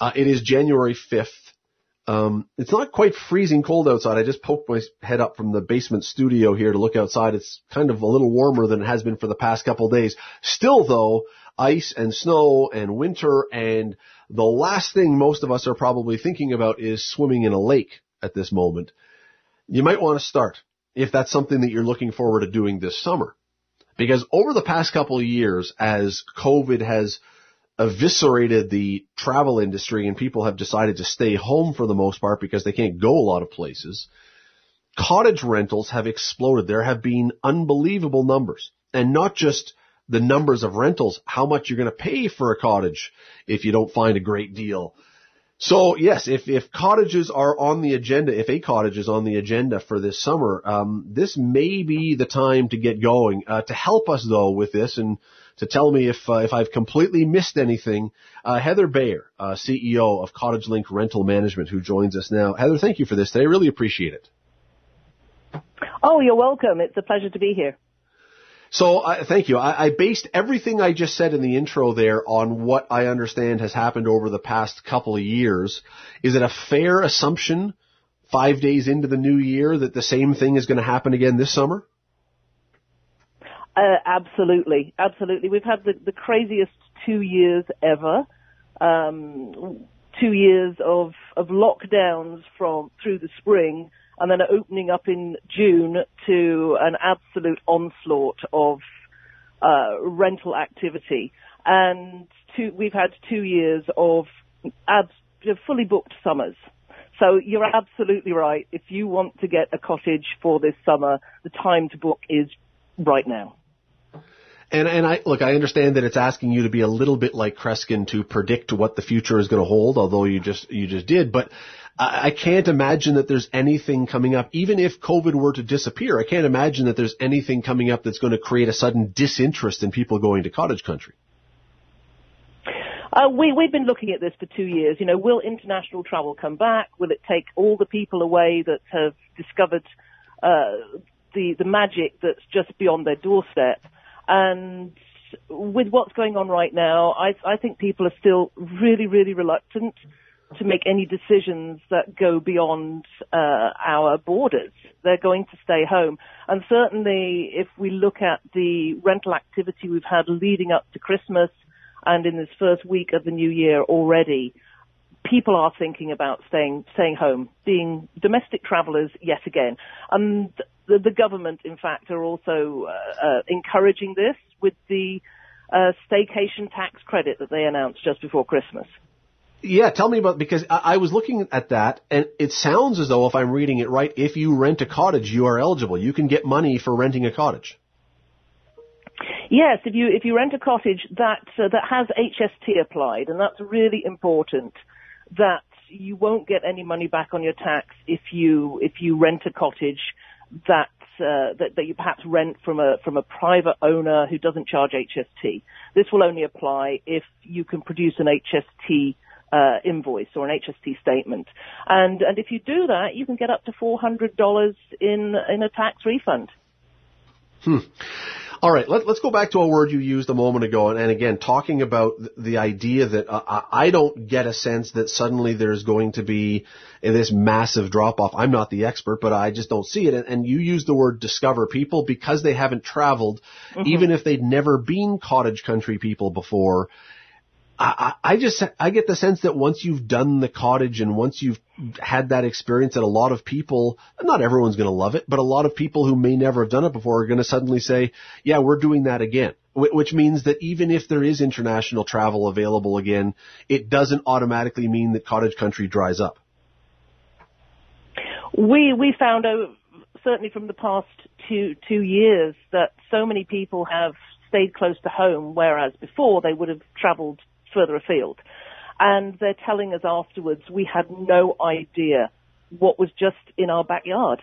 It is January 5th. It's not quite freezing cold outside. I just poked my head up from the basement studio here to look outside. It's kind of a little warmer than it has been for the past couple of days. Still, though, ice and snow and winter, and the last thing most of us are probably thinking about is swimming in a lake at this moment. You might want to start if that's something that you're looking forward to doing this summer. Because over the past couple of years, as COVID has eviscerated the travel industry and people have decided to stay home for the most part because they can't go a lot of places, cottage rentals have exploded. There have been unbelievable numbers, and not just the numbers of rentals, how much you're going to pay for a cottage if you don't find a great deal. So yes, if cottages are on the agenda, if a cottage is on the agenda for this summer, this may be the time to get going. To help us though with this and to tell me if I've completely missed anything, Heather Bayer, CEO of Cottage Link Rental Management, who joins us now. Heather, thank you for this today. I really appreciate it. Oh, you're welcome. It's a pleasure to be here. So thank you. I based everything I just said in the intro there on what I understand has happened over the past couple of years. Is it a fair assumption 5 days into the new year that the same thing is going to happen again this summer? Absolutely. Absolutely. We've had the craziest 2 years ever. 2 years of lockdowns through the spring, and then opening up in June to an absolute onslaught of rental activity. And we've had 2 years of fully booked summers. So you're absolutely right. If you want to get a cottage for this summer, the time to book is right now. And I understand that it's asking you to be a little bit like Kreskin to predict what the future is going to hold, although you just did. But I can't imagine that there's anything coming up, even if COVID were to disappear. I can't imagine that there's anything coming up that's going to create a sudden disinterest in people going to cottage country. We've been looking at this for 2 years. You know, will international travel come back? Will it take all the people away that have discovered the magic that's just beyond their doorstep? And with what's going on right now, I think people are still really, really reluctant to make any decisions that go beyond our borders. They're going to stay home. And certainly, if we look at the rental activity we've had leading up to Christmas and in this first week of the new year already, people are thinking about staying home, being domestic travelers yet again. And the government, in fact, are also encouraging this with the Staycation Tax Credit that they announced just before Christmas. Yeah, tell me about, because I was looking at that, and it sounds as though, if I'm reading it right, if you rent a cottage, you are eligible. You can get money for renting a cottage. Yes, if you rent a cottage that has HST applied, and that's really important, that you won't get any money back on your tax if you rent a cottage that you perhaps rent from a private owner who doesn't charge HST. This will only apply if you can produce an HST invoice or an HST statement. And if you do that, you can get up to $400 in a tax refund. All right, let's go back to a word you used a moment ago, and again, talking about the idea that I don't get a sense that suddenly there's going to be this massive drop-off. I'm not the expert, but I just don't see it. And you used the word discover. People, because they haven't traveled, even if they'd never been cottage country people before, I get the sense that once you've done the cottage and once you've had that experience, that a lot of people, not everyone's going to love it, but a lot of people who may never have done it before are going to suddenly say, yeah, we're doing that again. Which means that even if there is international travel available again, it doesn't automatically mean that cottage country dries up. We found out, certainly from the past two years, that so many people have stayed close to home, whereas before they would have traveled further afield. And they're telling us afterwards, we had no idea what was just in our backyard,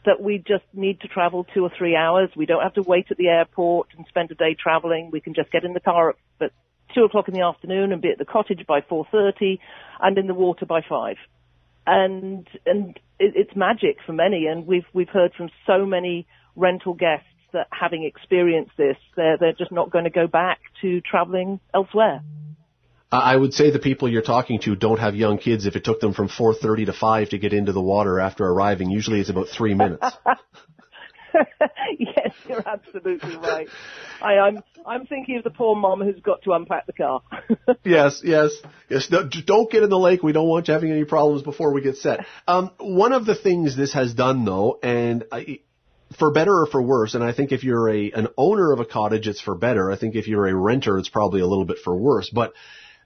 that we just need to travel 2 or 3 hours. We don't have to wait at the airport and spend a day traveling. We can just get in the car at 2 o'clock in the afternoon and be at the cottage by 4:30 and in the water by 5. And it's magic for many. And we've heard from so many rental guests that having experienced this, they're just not going to go back to traveling elsewhere. I would say the people you're talking to don't have young kids if it took them from 4:30 to 5 to get into the water after arriving. Usually it's about 3 minutes. Yes, you're absolutely right. I'm thinking of the poor mom who's got to unpack the car. Yes. No, don't get in the lake. We don't want you having any problems before we get set. One of the things this has done, though, and for better or for worse, and I think if you're an owner of a cottage, it's for better. I think if you're a renter, it's probably a little bit for worse. But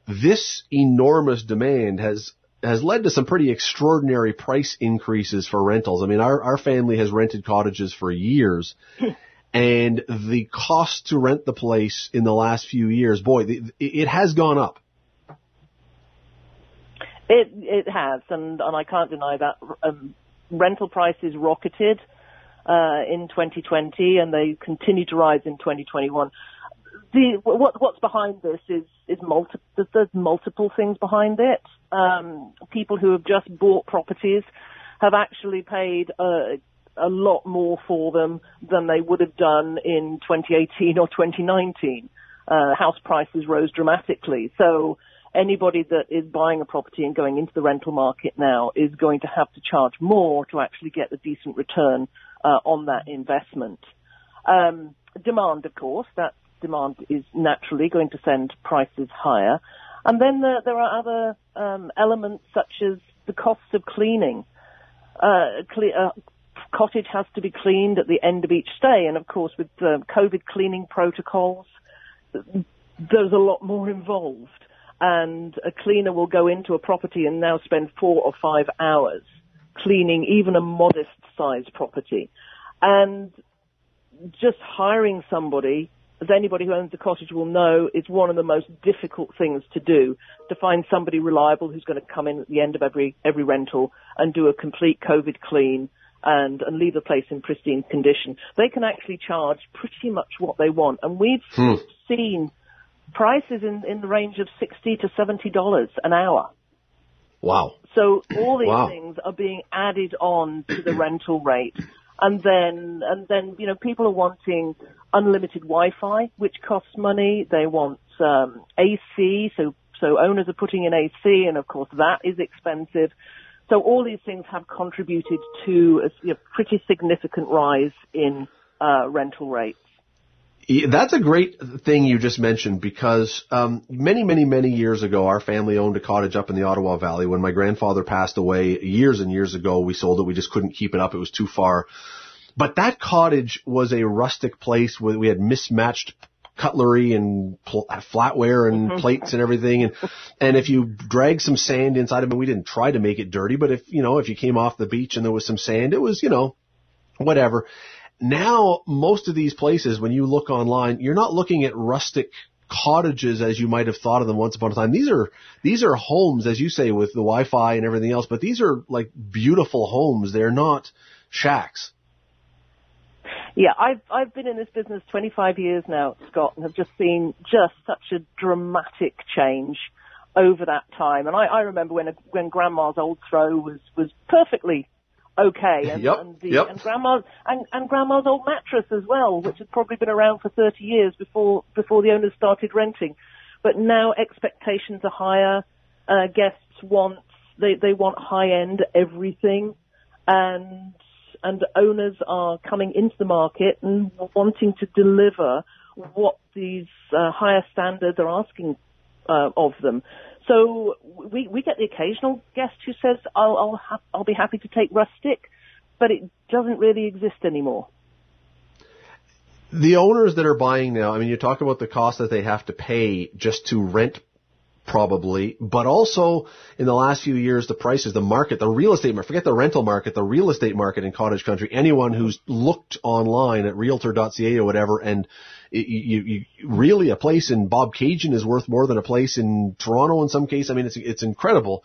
this enormous demand has led to some pretty extraordinary price increases for rentals. I mean, our family has rented cottages for years, and the cost to rent the place in the last few years, boy, it has gone up. It has, and I can't deny that. Rental prices rocketed in 2020, and they continue to rise in 2021. What's behind this is there's multiple things behind it. People who have just bought properties have actually paid a lot more for them than they would have done in 2018 or 2019. House prices rose dramatically. So anybody that is buying a property and going into the rental market now is going to have to charge more to actually get a decent return on that investment. Demand, of course, that demand is naturally going to send prices higher. And then there are other elements such as the cost of cleaning. Cottage has to be cleaned at the end of each stay, and of course with COVID cleaning protocols, there's a lot more involved. And a cleaner will go into a property and now spend 4 or 5 hours cleaning even a modest-sized property. And just hiring somebody, as anybody who owns a cottage will know, it's one of the most difficult things to do, to find somebody reliable who's going to come in at the end of every rental and do a complete COVID clean and leave the place in pristine condition. They can actually charge pretty much what they want. And we've seen prices in the range of $60 to $70 an hour. Wow. So all these things are being added on to the rental rate. And then, people are wanting unlimited Wi-Fi, which costs money. They want AC, so owners are putting in AC, and of course that is expensive. So all these things have contributed to a pretty significant rise in rental rates. That's a great thing you just mentioned, because many years ago, our family owned a cottage up in the Ottawa Valley. When my grandfather passed away years and years ago, we sold it. We just couldn't keep it up. It was too far. But that cottage was a rustic place where we had mismatched cutlery and flatware and plates and everything. And if you drag some sand inside of it, we didn't try to make it dirty, but if you came off the beach and there was some sand, it was, whatever. Now, most of these places, when you look online, you're not looking at rustic cottages as you might have thought of them once upon a time. These are homes, as you say, with the Wi-Fi and everything else, but these are like beautiful homes. They're not shacks. Yeah, I've been in this business 25 years now, Scott, and have just seen such a dramatic change over that time. And I remember when Grandma's old throw was perfectly okay, and Grandma's old mattress as well, which had probably been around for 30 years before the owners started renting. But now expectations are higher. Guests want high-end everything, and owners are coming into the market and wanting to deliver what these higher standards are asking of them. So we get the occasional guest who says, I'll be happy to take rustic, but it doesn't really exist anymore. The owners that are buying now, I mean, you talk about the cost that they have to pay just to rent, probably, but also in the last few years, the prices, the market, the real estate market, forget the rental market, the real estate market in cottage country, anyone who's looked online at realtor.ca or whatever, and you really, a place in Bob Cajun is worth more than a place in Toronto in some case. I mean, it's incredible.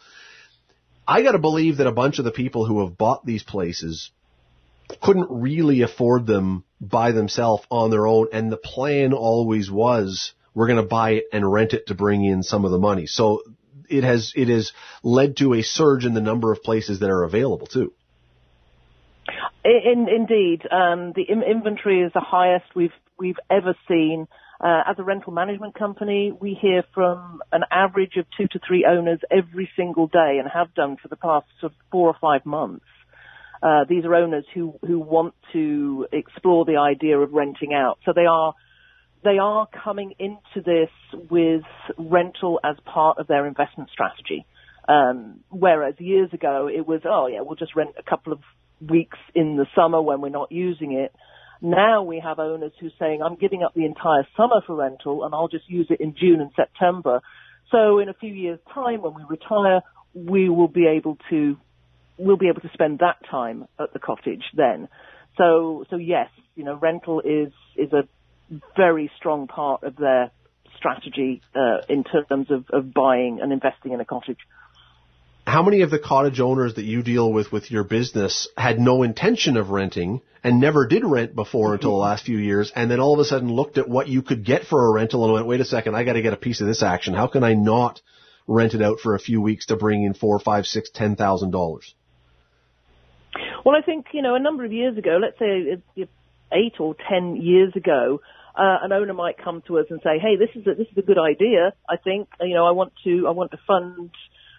I got to believe that a bunch of the people who have bought these places couldn't really afford them by themselves on their own, and the plan always was, we're going to buy it and rent it to bring in some of the money. So it has led to a surge in the number of places that are available too. Indeed, the inventory is the highest we've ever seen. As a rental management company, we hear from an average of 2 to 3 owners every single day and have done for the past sort of 4 or 5 months. These are owners who want to explore the idea of renting out. So they are coming into this with rental as part of their investment strategy. Whereas years ago it was, we'll just rent a couple of weeks in the summer when we're not using it. Now we have owners who are saying, I'm giving up the entire summer for rental and I'll just use it in June and September. So in a few years' time when we retire, we'll be able to spend that time at the cottage then. So yes, rental is a very strong part of their strategy in terms of buying and investing in a cottage. How many of the cottage owners that you deal with your business had no intention of renting and never did rent before until the last few years, and then all of a sudden looked at what you could get for a rental and went, wait a second, I got to get a piece of this action. How can I not rent it out for a few weeks to bring in $4,000, $5,000, $6,000, $10,000? Well, I think, a number of years ago, let's say 8 or 10 years ago, an owner might come to us and say, hey, this is a good idea. I think, I want to fund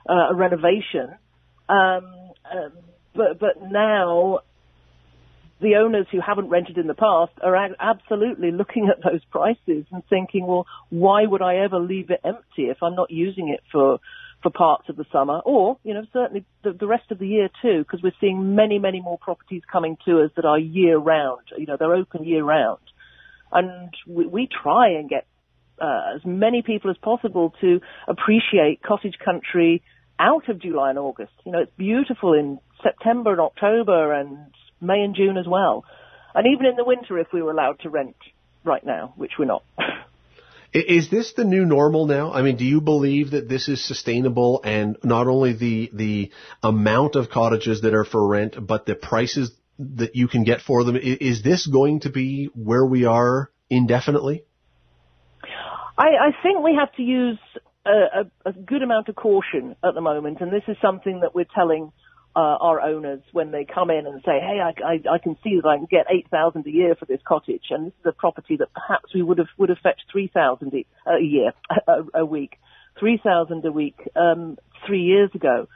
a renovation. But now the owners who haven't rented in the past are absolutely looking at those prices and thinking, well, why would I ever leave it empty if I'm not using it for parts of the summer or, certainly the rest of the year too, because we're seeing many, many more properties coming to us that are year round. They're open year round. And we try and get as many people as possible to appreciate cottage country out of July and August. It's beautiful in September and October and May and June as well. And even in the winter if we were allowed to rent right now, which we're not. Is this the new normal now? I mean, do you believe that this is sustainable, and not only the amount of cottages that are for rent, but the prices that you can get for them? Is this going to be where we are indefinitely? I think we have to use a good amount of caution at the moment, and this is something that we're telling our owners when they come in and say, hey, I can see that I can get $8,000 a year for this cottage, and this is a property that perhaps we would have fetched $3,000 a week, $3,000 a week 3 years ago.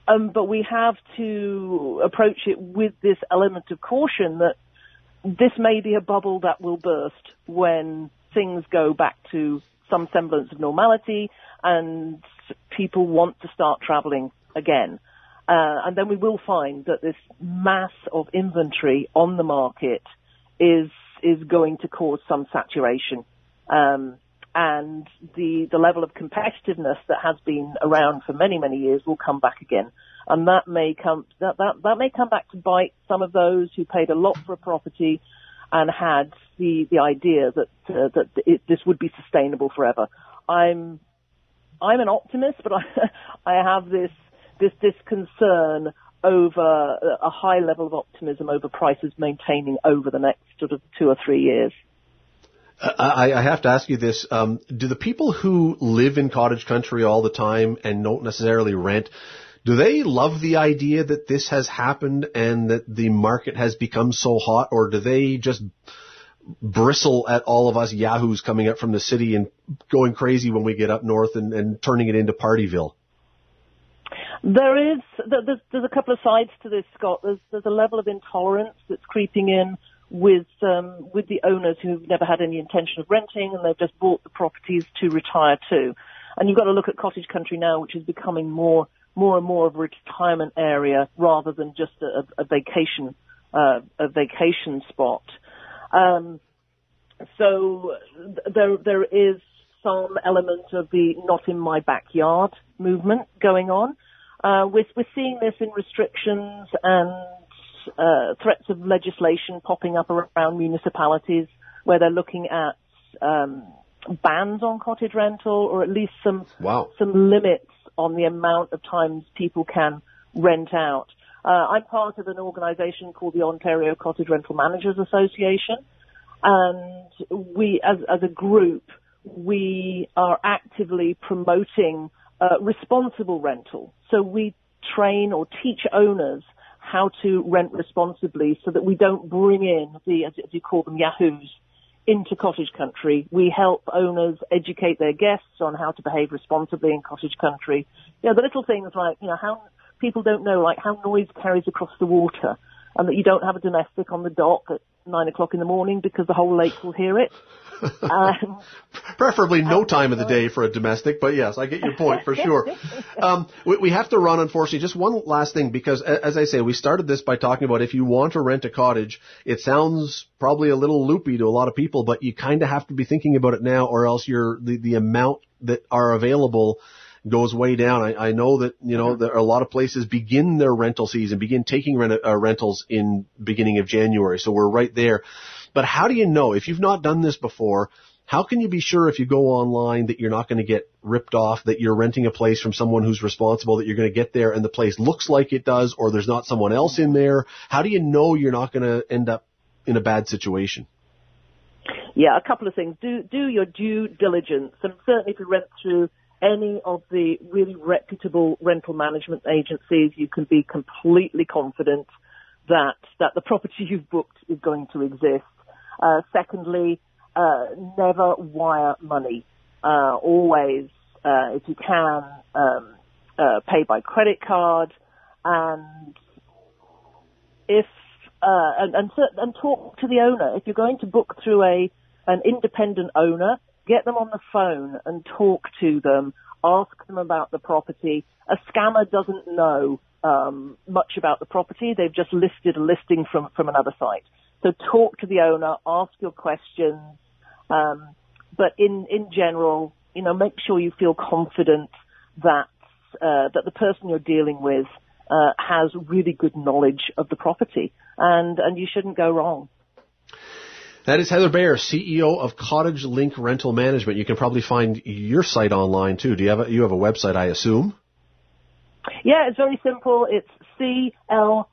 But we have to approach it with this element of caution that this may be a bubble that will burst when things go back to some semblance of normality and people want to start traveling again. And then we will find that this mass of inventory on the market is going to cause some saturation. And the level of competitiveness that has been around for many, many years will come back again. And that may come back to bite some of those who paid a lot for a property and had the idea that this would be sustainable forever. I'm an optimist, but I have this concern over a high level of optimism over prices maintaining over the next sort of 2 or 3 years. I have to ask you this. Do the people who live in cottage country all the time and don't necessarily rent, do they love the idea that this has happened and that the market has become so hot, or do they just bristle at all of us yahoos coming up from the city and going crazy when we get up north and turning it into Partyville? There's a couple of sides to this, Scott. There's a level of intolerance that's creeping in with the owners who've never had any intention of renting and they've just bought the properties to retire to. And you've got to look at cottage country now, which is becoming more and more of a retirement area rather than just a vacation spot. So there is some element of the not in my backyard movement going on. We're seeing this in restrictions and threats of legislation popping up around municipalities where they're looking at bans on cottage rental, or at least some limits on the amount of times people can rent out. I'm part of an organization called the Ontario Cottage Rental Managers Association, and we, as a group, we are actively promoting responsible rental. So we train or teach owners how to rent responsibly so that we don't bring in as you call them, yahoos into cottage country. We help owners educate their guests on how to behave responsibly in cottage country. You know, the little things like, you know, how people don't know, like how noise carries across the water, and that you don't have a domestic on the dock at 9 o'clock in the morning because the whole lake will hear it. Preferably no time of the day for a domestic, but yes, I get your point for sure. We have to run, unfortunately. Just one last thing, because as I say, we started this by talking about if you want to rent a cottage, it sounds probably a little loopy to a lot of people, but you kind of have to be thinking about it now, or else the amount that are available goes way down. I know that, you know, there are a lot of places begin their rental season, begin taking rentals in beginning of January. So we're right there. But how do you know, if you've not done this before, how can you be sure if you go online that you're not going to get ripped off, that you're renting a place from someone who's responsible, that you're going to get there and the place looks like it does, or there's not someone else in there? How do you know you're not going to end up in a bad situation? Yeah, a couple of things. Do your due diligence, and certainly if you rent through any of the really reputable rental management agencies, you can be completely confident that the property you've booked is going to exist. Secondly, never wire money. Always, if you can, pay by credit card, and and talk to the owner. If you're going to book through an independent owner, get them on the phone and talk to them. Ask them about the property. A scammer doesn't know much about the property. They've just listed a listing from another site. So talk to the owner, ask your questions, but in general, you know, make sure you feel confident that the person you're dealing with has really good knowledge of the property, and you shouldn't go wrong. That is Heather Bayer, CEO of Cottage Link Rental Management. You can probably find your site online too. You have a website, I assume? Yeah, it's very simple. It's clrm.ca.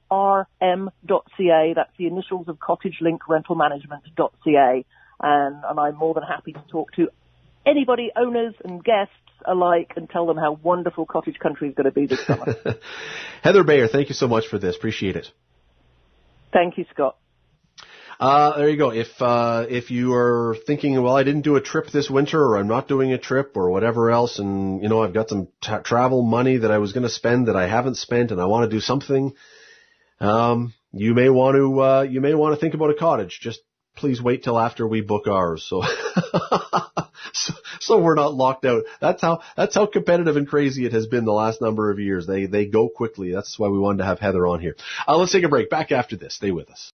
That's the initials of Cottage Link Rental Management.ca. And I'm more than happy to talk to anybody, owners and guests alike, and tell them how wonderful cottage country is going to be this summer. Heather Bayer, thank you so much for this. Appreciate it. Thank you, Scott. There you go. If you are thinking, well, I didn't do a trip this winter, or I'm not doing a trip, or whatever else, and you know, I've got some travel money that I was going to spend that I haven't spent, and I want to do something, you may want to think about a cottage. Just please wait till after we book ours, so so we're not locked out. That's how competitive and crazy it has been the last number of years. They go quickly. That's why we wanted to have Heather on here. Let's take a break. Back after this. Stay with us.